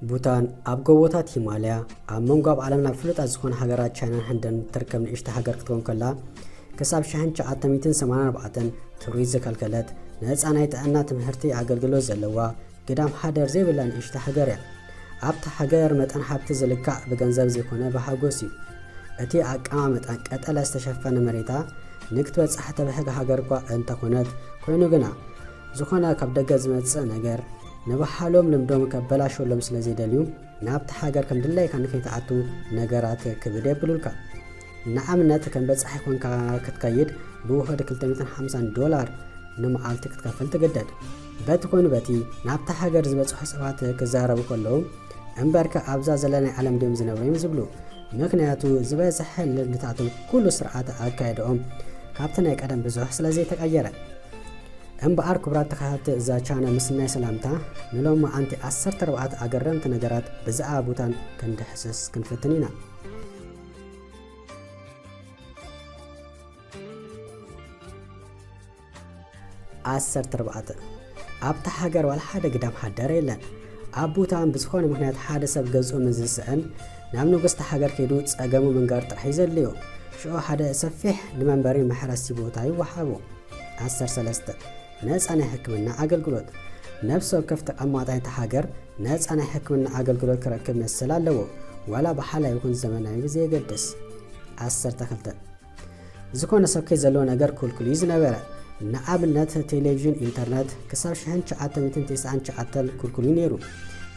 ቡታን ኣብ ጎቦታት ሂማልያ ኣብ መንጎ ኣብ ዓለምና ፍሉጣት ዝኾነ ሃገራት ቻይናን ህንድን ትርከብ ንእሽቶ ሃገር ክትኮን ከላ ክሳብ 1984 ቱሪስት ዘከልከለት ነፃ ናይ ጥዕና ትምህርቲ ኣገልግሎት ዘለዋ ገዳም ሓደር ዘይብላ ንእሽቶ ሃገር እያ። ኣብታ ሃገር መጠን ሃብቲ ዝልካዕ ብገንዘብ ዘይኮነ ብሃጎስ እዩ። እቲ ኣቀማምጣ ቀጠልያ ዝተሸፈነ መሬታ ንክትበጽሕ ተባሂጋ ሃገር እኳ እንተኾነት ኮይኑ ግና ዝኾነ ካብ ደገ ዝመጽእ ነገር ንባህሎም ልምዶም ከበላሸሎም ስለ ዘይደልዩ ናብቲ ሃገር ከም ድሌይካ ንከይተኣቱ ነገራት ክብድ የብሉልካ። ንኣብነት ከም በጻሒ ኮንካ ክትከይድ ብውህድ $250 ንመዓልቲ ክትከፍል ትግደድ። በቲ ኮይኑ በቲ ናብታ ሃገር ዝበጽሑ ሰባት ክዛረቡ ከለዉ እምበርከ ኣብዛ ዘለናይ ዓለም ድዮም ዝነብሩ እዮም ዝብሉ። ምክንያቱ ዝበጽሐ ልምድታቶም ኩሉ ስርዓት ኣካይድኦም ካብቲ ናይ ቀደም ብዙሕ ስለ ዘይተቀየረ። እምበኣር ክቡራት ተኸታተልቲ እዛ ቻነል ምስ ናይ ሰላምታ ንሎሚ ኣንቲ 14 ኣገረምቲ ነገራት ብዛዕባ ቡታን ክንድሕስስ ክንፍትን ኢና። 14 ኣብታ ሃገር ዋላ ሓደ ግዳም ሓደረ የለን። ኣብ ቡታን ብዝኾነ ምክንያት ሓደ ሰብ ገዝኡ ምዝስአን ናብ ንጉስቲ ሃገር ከይዱ ፀገሙ መንጋር ጥራሕ ዘድልዮ ሽዑ ሓደ ሰፊሕ ንመንበሪ መሕረሲ ቦታ ይወሃቦ። 13 ነፃ ናይ ሕክምና ኣገልግሎት ነፍሲ ወከፍ ተቐማጣይ እታ ሃገር ነፃ ናይ ሕክምና ኣገልግሎት ክረክብ መስል ኣለዎ ዋላ ባህላዊ ይኹን ዘመናዊ ብዘየገድስ። 12 ዝኾነ ሰብ ከይ ዘለዎ ነገር ኩልኩል እዩ ዝነበረ። ንኣብነት ቴሌቪዥን ኢንተርኔት ክሳብ 1999 ኩልኩል ነይሩ።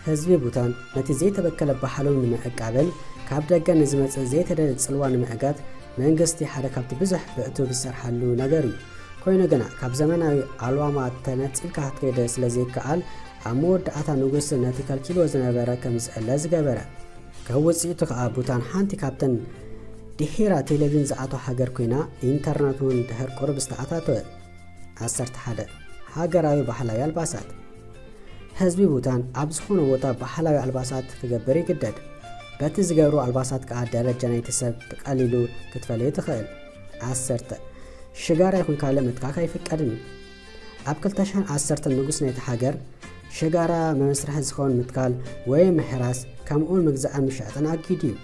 ህዝቢ ቡታን ነቲ ዘይተበከለ ባህሎም ንምዕቃበል ካብ ደገ ንዝመጽእ ዘይተደለ ጽልዋ ንምዕጋት መንግስቲ ሓደ ካብቲ ብዙሕ ብእቱ ዝሰርሓሉ ነገር እዩ። ኮይኑ ግና ካብ ዘመናዊ ኣልዋማ ተነፂልካ ክትከይደ ስለ ዘይከኣል ኣብ መወዳእታ ንጉስ ነቲ ከልኪልዎ ዝነበረ ከም ዝዕለ ዝገበረ። ካብ ውፅኢቱ ከዓ ቡታን ሓንቲ ካብተን ድሒራ ቴሌቪዥን ዝኣቶ ሃገር ኮይና ኢንተርኔት እውን ድሕር ቁርብ ዝተኣታተወ። 11 ሃገራዊ ባህላዊ ኣልባሳት ህዝቢ ቡታን ኣብ ዝኾነ ቦታ ባህላዊ ኣልባሳት ክገብር ይግደድ። በቲ ዝገብሩ ኣልባሳት ከዓ ደረጃ ናይቲ ሰብ ብቐሊሉ ክትፈልዮ ትኽእል። 10 ሽጋራ ይኹን ካልእ ምትካክ ኣይፍቀድን። ኣብ 2010 ንጉስ ናይቲ ሃገር ሽጋራ መመስርሒ ዝኸውን ምትካል ወይ ምሕራስ ከምኡውን ምግዛእን ምሻጥን ኣጊድ እዩ።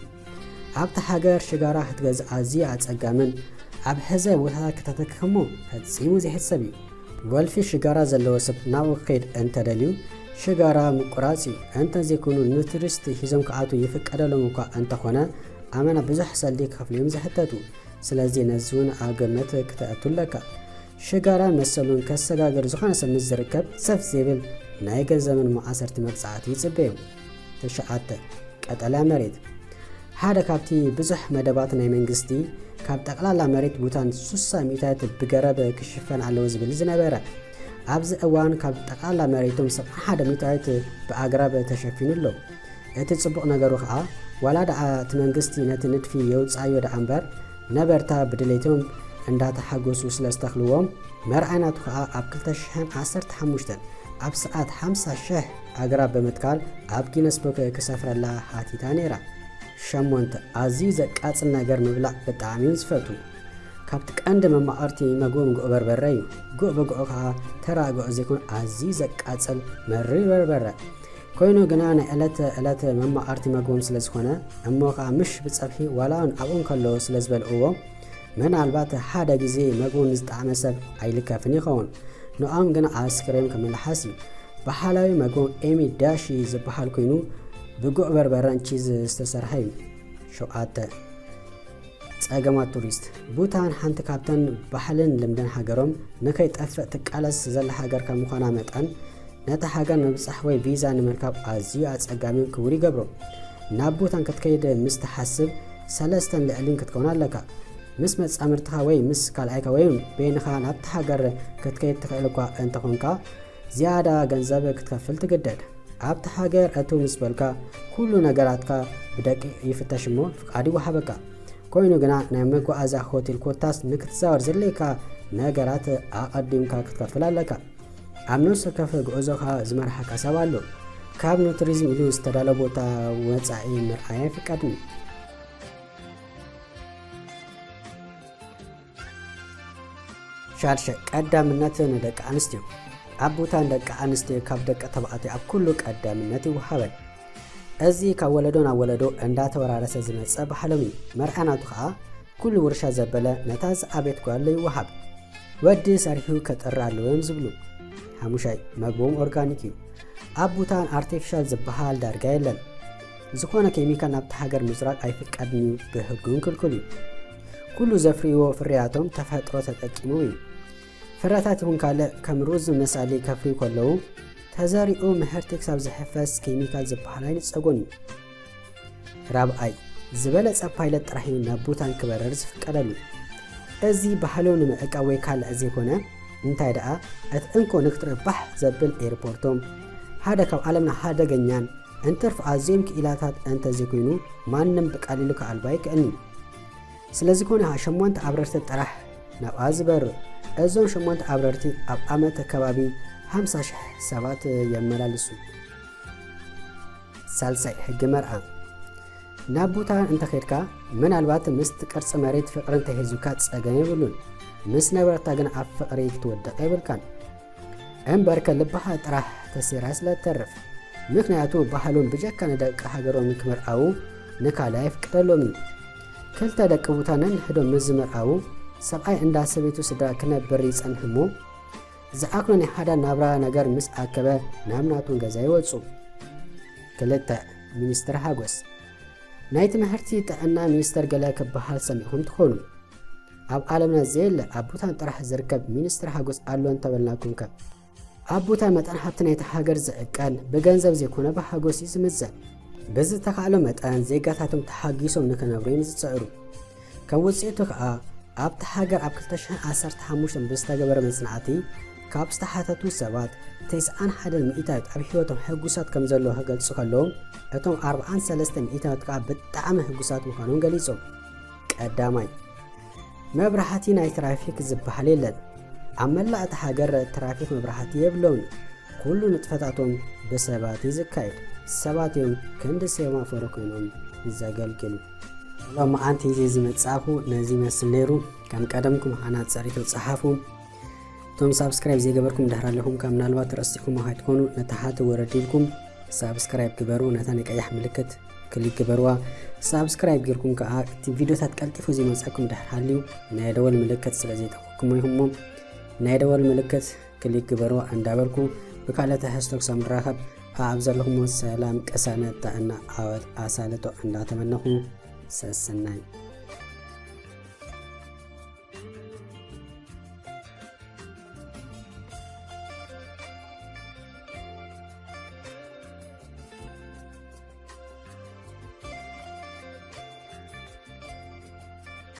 ኣብቲ ሃገር ሽጋራ ክትገዝእ ኣዝዩ ኣጸጋምን ኣብ ሕዛይ ቦታታት ክተተክሞ ፈጺሙ ዘይሕሰብ እዩ። ወልፊ ሽጋራ ዘለዎ ሰብ ናብኡ ክከይድ እንተደልዩ ሽጋራ ምቁራጽ እዩ። እንተዘይኮኑ ንቱሪስት ሒዞም ክኣቱ ይፍቀደሎም እኳ እንተኾነ ኣመና ብዙሕ ሰልዲ ክከፍሉ እዮም ዝሕተቱ። ስለዚ ነዚ እውን ኣብ ግምት ክተእቱለካ። ሽጋራን መሰሉን ከሰጋገር ዝኾነ ሰብ ምስ ዝርከብ ሰፍ ዘይብል ናይ ገንዘብን መዓሰርቲ መብጻዕቲ ይጽበዩ። 9 ቀጠልያ መሬት ሓደ ካብቲ ብዙሕ መደባት ናይ መንግስቲ ካብ ጠቕላላ መሬት ቡታን 60% ብገረብ ክሽፈን ኣለዎ ዝብል ዝነበረ። ኣብዚ እዋን ካብ ጠቕላላ መሬቶም 71% ብኣግራብ ተሸፊኑ ኣሎ። እቲ ጽቡቕ ነገሩ ከዓ ዋላ ደኣ እቲ መንግስቲ ነቲ ንድፊ የውፃዮ ደኣ እምበር ነበርታ ብድሌቶም እንዳተሓገሱ ስለ ዝተኽልዎም መርዓይናቱ ከዓ ኣብ 2015 ኣብ ሰዓት 50,000 ኣግራብ ብምትካል ኣብ ጊነስ ቡክ ክሰፍረላ ሓቲታ ነይራ። 8 ኣዝዩ ዘቃጽል ነገር ምብላዕ ብጣዕሚ ዝፈቱ ካብቲ ቀንዲ መማቐርቲ መግቦም ጉዕ በርበረ እዩ። ጉዕ ብጉዕ ከዓ ተራ ጉዕ ዘይኮን ኣዝዩ ዘቃጽል መሪር በርበረ ኮይኑ ግና ናይ ዕለት መማቐርቲ መግቦም ስለ ዝኾነ እሞ ከዓ ምሽ ብፀብሒ ዋላውን ኣብኡን ከለዎ ስለ ዝበልዕዎ ምናልባት ሓደ ግዜ መግቦን ዝጣዕመ ሰብ ኣይልከፍን ይኸውን። ንኦም ግና ኣስክሬም ክምልሓስ እዩ። ባህላዊ መግቦም ኤሚ ዳሺ ዝበሃል ኮይኑ ብጉዕ በርበረን ቺዝ ዝተሰርሐ እዩ። 7 ጸገማት ቱሪስት ቡታን ሓንቲ ካብተን ባህልን ልምድን ሃገሮም ንከይጠፍእ ትቃለስ ዘላ ሃገር ከም ምዃና መጠን ነታ ሃገር ምብጻሕ ወይ ቪዛ ንምርካብ ኣዝዩ ኣጸጋሚ ክቡር ይገብሮ። ናብ ቡታን ክትከይድ ምስ ትሓስብ 3 ልዕሊን ክትከውን ኣለካ። ምስ መጻምርትኻ ወይ ምስ ካልኣይካ ወይ በይንኻ ናብቲ ሃገር ክትከይድ ትኽእል እኳ እንተኾንካ ዝያዳ ገንዘብ ክትከፍል ትግደድ። ኣብቲ ሃገር እቱ ምስ በልካ ኩሉ ነገራትካ ብደቂቕ ይፍተሽ እሞ ፍቃድ ይወሃበካ። ኮይኑ ግና ናይ መጓዓዝያ ሆቴል ኮታስ ንክትዛወር ዘለካ ነገራት ኣቐዲምካ ክትከፍል ኣለካ። ኣብ ነፍሲ ወከፍ ጉዕዞኻ ዝመርሓካ ሰብ ኣሎ። ካብ ቱሪዝም ኢሉ ዝተዳለ ቦታ ወፃኢ ምርኣይ ኣይፍቀድን። ሻድሸ ቀዳምነት ንደቂ ኣንስትዮ ኣብ ቡታን ደቂ ኣንስትዮ ካብ ደቂ ተባዕትዮ ኣብ ኩሉ ቀዳምነት ይወሃበን። እዚ ካብ ወለዶ ናብ ወለዶ እንዳተወራረሰ ዝመፀ ባህሎም እዩ። መርዓናቱ ከዓ ኩሉ ውርሻ ዘበለ ነታ ዝዓበየት ጓል ይወሃብ። ወዲ ሰሪሑ ከጥሪ ኣለዎም ዝብሉ። ሓሙሻይ መግቦም ኦርጋኒክ እዩ። ኣብ ቡታን ኣርቲፊሻል ዝበሃል ዳርጋ የለን። ዝኾነ ኬሚካል ናብቲ ሃገር ምዝራቅ ኣይፍቀድን እዩ፣ ብሕጉን ክልክል እዩ። ኩሉ ዘፍርይዎ ፍርያቶም ተፈጥሮ ተጠቂሙ እዩ። ፍረታት ይኹን ካልእ ከም ሩዝ መሳሊ ከፍርዩ ከለዉ ተዘሪኡ ምህርቲ ክሳብ ዝሕፈስ ኬሚካል ዝበሃል ኣይንፀጎን እዩ። ራብኣይ ዝበለፀ ፓይለት ጥራሕ እዩ ናብ ቡታን ክበረር ዝፍቀደሉ። እዚ ባህሎም ንምዕቃብ ወይ ካልእ ዘይኮነ እንታይ ደኣ እቲ እንኮ ንክትርባሕ ዘብል ኤርፖርቶም ሓደ ካብ ዓለምና ሓደገኛን እንትርፍ ኣዝዮም ክኢላታት እንተዘይኮይኑ ማንም ብቃሊሉ ከኣልባ ይክእልኒ። ስለዚ ኮነ 8 ኣብረርቲ ጥራሕ ናብኣ ዝበርሩ። እዞም 8 ኣብረርቲ ኣብ ዓመት ከባቢ 50,000 ሰባት የመላልሱ። ሳልሳይ ሕጊ መርዓ ናብ ቡታን እንተኸድካ ምናልባት ምስቲ ቅርፂ መሬት ፍቅሪ እንተሂዙካ ፀገም የብሉን። ምስ ነበርታ ግን ኣብ ፍቅሪ ክትወድቕ የብልካን እምበር ከልባኻ ጥራሕ ተሲራ ስለተርፍ። ምክንያቱ ባህሎም ብጀካ ንደቂ ሃገሮም ክምርዓዉ ንካልእ ኣይፍቅደሎም እዩ። ክልተ ደቂ ቡታን ነንሕዶም ምስ ዝምርዓዉ ሰብኣይ እንዳ ሰበይቱ ስድራ ክነብር ይፀንሕ እሞ ዝኣክሎ ናይ ሓደ ናብራ ነገር ምስ ኣከበ ናብ ናቱን ገዛ ይወፁ። 2 ሚኒስትር ሃጎስ ናይ ትምህርቲ ጥዕና ሚኒስተር ገለ ክበሃል ሰሚዕኹም ትኾኑ። ኣብ ዓለምና ዘየለ ኣብ ቡታን ጥራሕ ዝርከብ ሚኒስትር ሃጎስ ኣሎ እንተበልናኩም ከ ኣብ ቡታን መጠን ሃብቲ ናይቲ ሃገር ዝዕቀን ብገንዘብ ዘይኮነ ብሃጎስ እዩ ዝምዘን። በዚ ተኻእሎ መጠን ዜጋታቶም ተሓጊሶም ንክነብሩ እዮም ዝፅዕሩ። ከም ውፅኢቱ ከዓ ኣብቲ ሃገር ኣብ 2015 ብዝተገበረ መፅናዕቲ ካብ ዝተሓተቱ ሰባት 91 ሚእታዊት ኣብ ሂወቶም ሕጉሳት ከም ዘለዎ ክገልጹ ከለዉ እቶም 43 ሚእታዊት ከዓ ብጣዕሚ ሕጉሳት ምዃኖም ገሊፆም። ቀዳማይ መብራህቲ ናይ ትራፊክ ዝበሃል የለን። ኣብ መላእ እቲ ሃገር ትራፊክ መብራህቲ የብለውን። ኩሉ ንጥፈታቶም ብሰባት እዩ ዝካየድ። ሰባት እዮም ክንዲ ሴማፎሮ ኮይኖም ዘገልግሉ። ሎማ ኣንቲ ዝመጻኹ ነዚ መስል ነይሩ። ከም ቀደምኩም ሓናት ፀሪቱ ፀሓፉ። እቶም ሳብስክራይብ ዘይገበርኩም ድሕር ኣለኹም ካብ ምናልባት ረሲኹም ሃይትኮኑ ነታሓቲ ወረዲልኩም ሳብስክራይብ ግበሩ። ነታ ነቀያሕ ምልክት ክሊክ ግበርዋ። ሳብስክራይብ ጌርኩም ከዓ እቲ ቪድዮታት ቀልጢፉ ዝመፀኩም ድሕር ሃልዩ ናይ ደወል ምልክት ስለዘይጠቕኩም ይሁሞ ናይ ደወል ምልክት ክሊክ ግበርዋ እንዳበልኩ ብካልእ ሃሽታግ ሳምራኸብ ኣብ ዘለኹም ሰላም ቅሳነት ጥዕና ዓወት ኣሳልጦ እንዳተመነኹ ሰሰናይ